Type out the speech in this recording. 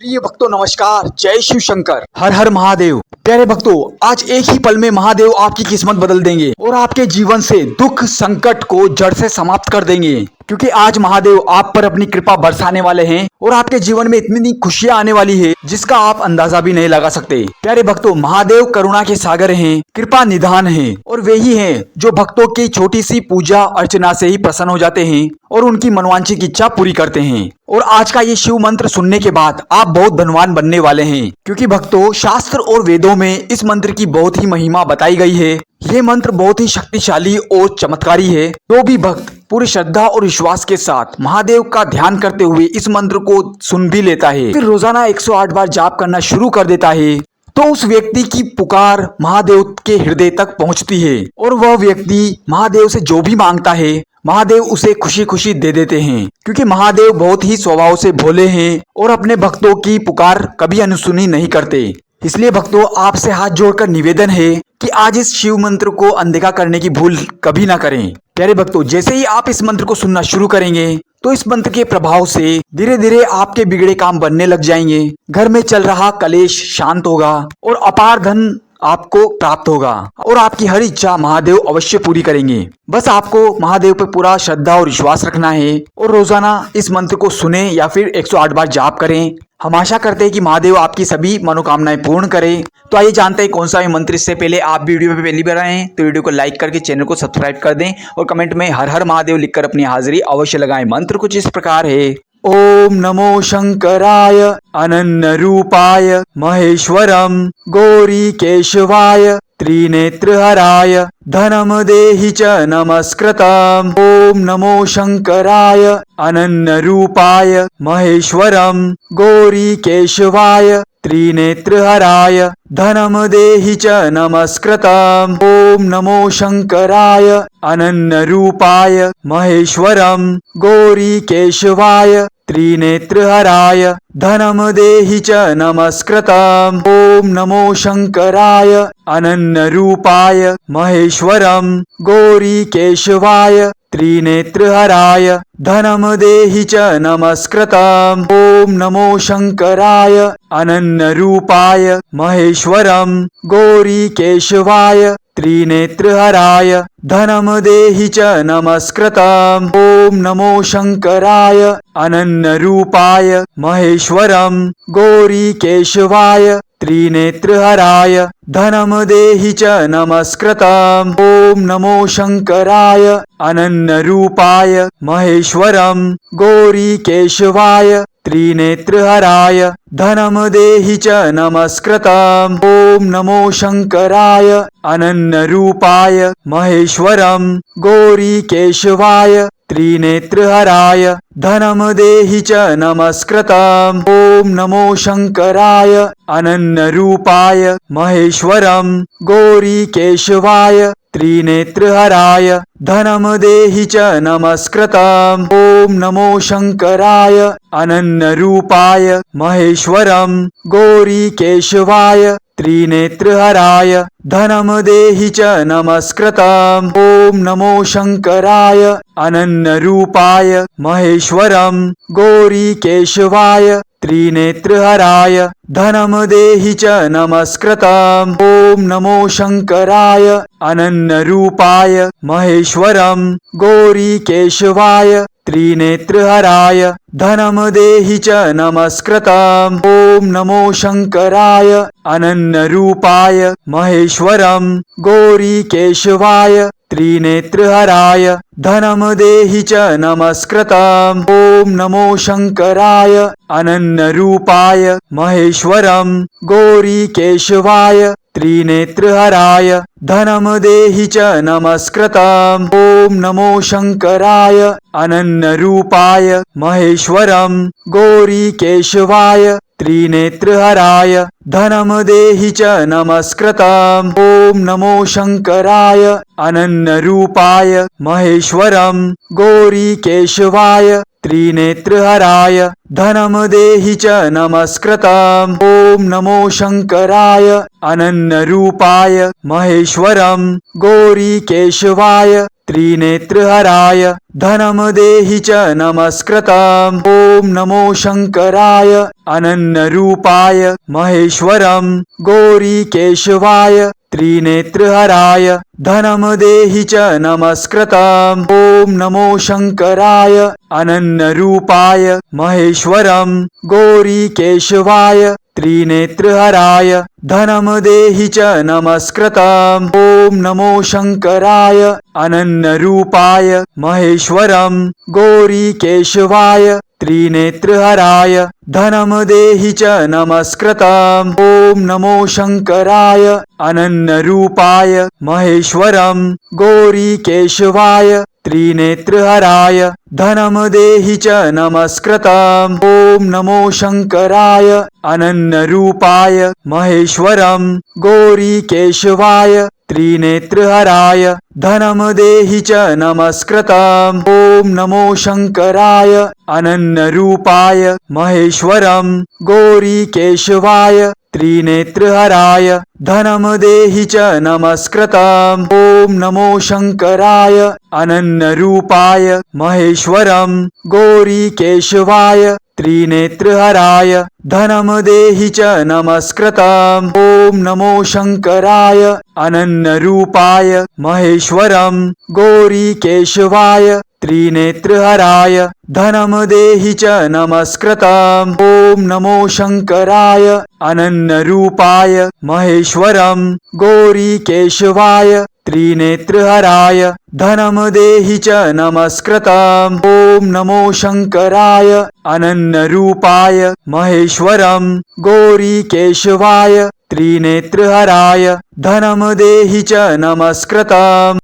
प्रिय भक्तों नमस्कार, जय शिव शंकर, हर हर महादेव। प्यारे भक्तों, आज एक ही पल में महादेव आपकी किस्मत बदल देंगे और आपके जीवन से दुख संकट को जड़ से समाप्त कर देंगे, क्योंकि आज महादेव आप पर अपनी कृपा बरसाने वाले हैं और आपके जीवन में इतनी खुशियां आने वाली है जिसका आप अंदाजा भी नहीं लगा सकते। प्यारे भक्तों, महादेव करुणा के सागर हैं, कृपा निधान हैं और वे ही हैं जो भक्तों की छोटी सी पूजा अर्चना से ही प्रसन्न हो जाते हैं और उनकी मनवांछित इच्छा पूरी करते हैं। और आज का ये शिव मंत्र सुनने के बाद आप बहुत धनवान बनने वाले हैं, क्योंकि भक्तों शास्त्र और वेदों में इस मंत्र की बहुत ही महिमा बताई गई है। ये मंत्र बहुत ही शक्तिशाली और चमत्कारी है। तो भी भक्त पूरी श्रद्धा और विश्वास के साथ महादेव का ध्यान करते हुए इस मंत्र को सुन भी लेता है, फिर रोजाना 108 बार जाप करना शुरू कर देता है, तो उस व्यक्ति की पुकार महादेव के हृदय तक पहुंचती है और वह व्यक्ति महादेव से जो भी मांगता है महादेव उसे खुशी खुशी दे देते हैं, क्योंकि महादेव बहुत ही स्वभाव से भोले हैं और अपने भक्तों की पुकार कभी अनसुनी नहीं करते। इसलिए भक्तों, आपसे हाथ जोड़कर निवेदन है कि आज इस शिव मंत्र को अनदेखा करने की भूल कभी ना करें। प्यारे भक्तों, जैसे ही आप इस मंत्र को सुनना शुरू करेंगे तो इस मंत्र के प्रभाव से धीरे धीरे आपके बिगड़े काम बनने लग जाएंगे, घर में चल रहा कलेश शांत होगा और अपार धन आपको प्राप्त होगा और आपकी हर इच्छा महादेव अवश्य पूरी करेंगे। बस आपको महादेव पर पूरा श्रद्धा और विश्वास रखना है और रोजाना इस मंत्र को सुने या फिर 108 बार जाप करें। हम आशा करते हैं कि महादेव आपकी सभी मनोकामनाएं पूर्ण करें। तो आइए जानते हैं कौन सा ये मंत्र। इससे पहले आप वीडियो में पहली बार आए हैं तो वीडियो को लाइक करके चैनल को सब्सक्राइब कर दें और कमेंट में हर हर महादेव लिखकर अपनी हाजिरी अवश्य लगाएं। मंत्र कुछ इस प्रकार है। ओम नमो शंकराय अनन्य रूपाय महेश्वरम गौरी केशवाय त्रिनेत्रहराय धनम देहि च नमस्कृतम्। ओम नमो शंकराय अनन्य रूपाय महेश्वरम गौरी केशवाय त्रिनेत्रहराय धनम देहि च नमस्कृतम्। ओम नमो शंकराय अनन्य रूपाय महेश्वरम गौरी केशवाय त्रिनेत्रहराय धनम देहि च नमस्कृतम्। ओम नमो शंकराय अनन्य रूपाय महेश्वरम गौरी केशवाय त्रिनेत्रहराय धनम देहि च नमस्कृतम्। ओम नमो शंकराय अनन्य रूपाय महेश्वरम गौरी केशवाय त्रिनेत्रहराय धनम देहि च नमस्कृतम्। ओम नमो शंकराय अनन्य रूपाय महेश्वरम गौरी केशवाय त्रिनेत्रहराय धनम देहि च नमस्कृतम्। ओम नमो शंकराय अनन्य रूपाय महेश्वरम गौरी केशवाय त्रिनेत्रहराय धनम देहि च नमस्कृतम्। ओम नमो शंकराय अनन्य रूपाय महेश्वरम गौरी केशवाय त्रिनेत्रहराय धनम देहि च नमस्कृतम्। ओम नमो शंकराय अनन्य रूपाय महेश्वरम गौरी केशवाय त्रिनेत्रहराय धनम देहि च नमस्कृतम्। ओम नमो शंकराय अनन्य रूपाय महेश्वरम गौरी केशवाय त्रिनेत्रहराय धनम देहि च नमस्कृतम्। ओम नमो शंकराय अनन्य रूपाय महेश्वरम गौरी केशवाय त्रिनेत्रहराय धनम देहि च नमस्कृतम्। ओम नमो शंकराय अनन्य रूपाय महेश्वरम गौरी केशवाय त्रिनेत्रहराय धनम देहि च नमस्कृतम्। ओम नमो शंकराय अनन्य रूपाय महेश्वरम गौरी केशवाय त्रिनेत्रहराय धनम देहि च नमस्कृतम्। ओम नमो शंकराय अनन्य रूपाय महेश्वरम गौरी केशवाय त्रिनेत्रहराय धनम देहि च नमस्कृतम्। ओम नमो शंकराय अनन्य रूपाय महेश्वरम गौरी केशवाय त्रिनेत्रहराय धनम देहि च नमस्कृतम्। ओम नमो शंकराय अनन्य रूपाय महेश्वरम गौरी केशवाय त्रिनेत्रहराय धनम देहि च नमस्कृतम्। ओम नमो शंकराय अनन्य रूपाय महेश्वरम गौरी केशवाय त्रिनेत्रहराय धनम देहि च नमस्कृतम्। ओम ओम नमो शंकराय अनन्यरूपाय महेश्वरम गौरीकेशवाय त्रिनेत्रहराय धनम देहि च नमस्कृतम्। ओम नमो शंकराय अनन्यरूपाय महेश्वरम गौरीकेशवाय त्रिनेत्रहराय धनम देहि च नमस्कृतम्। ओम नमो शंकराय अनन्यरूपाय महेश्वरम गौरीकेशवाय त्रिनेत्रहराय धनम देहि च नमस्कृतम्। ओम नमो शंकराय अनन्यरूपाय महेश्वरम गौरीकेशवाय त्रिनेत्रहराय धनम देहि च नमस्कृतम्। ओम नमो शंकराय अनन्यरूपाय महेश्वरम गौरीकेशवाय त्रिनेत्रहराय धनम देहि च नमस्कृतम्। ओम नमो शंकराय अनन्यरूपाय महेश्वरम गौरीकेशवाय त्रिनेत्रहराय धनम देहि च नमस्कृतम्। ओम नमो शंकराय अनन्यरूपाय महेश्वरम गौरीकेशवाय त्रिनेत्रहराय धनम देहि च नमस्कृतम्। ओम नमो शंकराय अनन्यरूपाय महेश्वरम गौरीकेशवाय त्रिनेत्रहराय धनम देहि च नमस्कृतम्। ओम नमो शंकराय अनन्यरूपाय महेश्वरम गौरीकेशवाय त्रिनेत्रहराय धनम देहि च नमस्कृतम्। ओम नमो शंकराय अनन्यरूपाय महेश्वरम गौरीकेशवाय त्रिनेत्रहराय धनम देहि च नमस्कृतम्।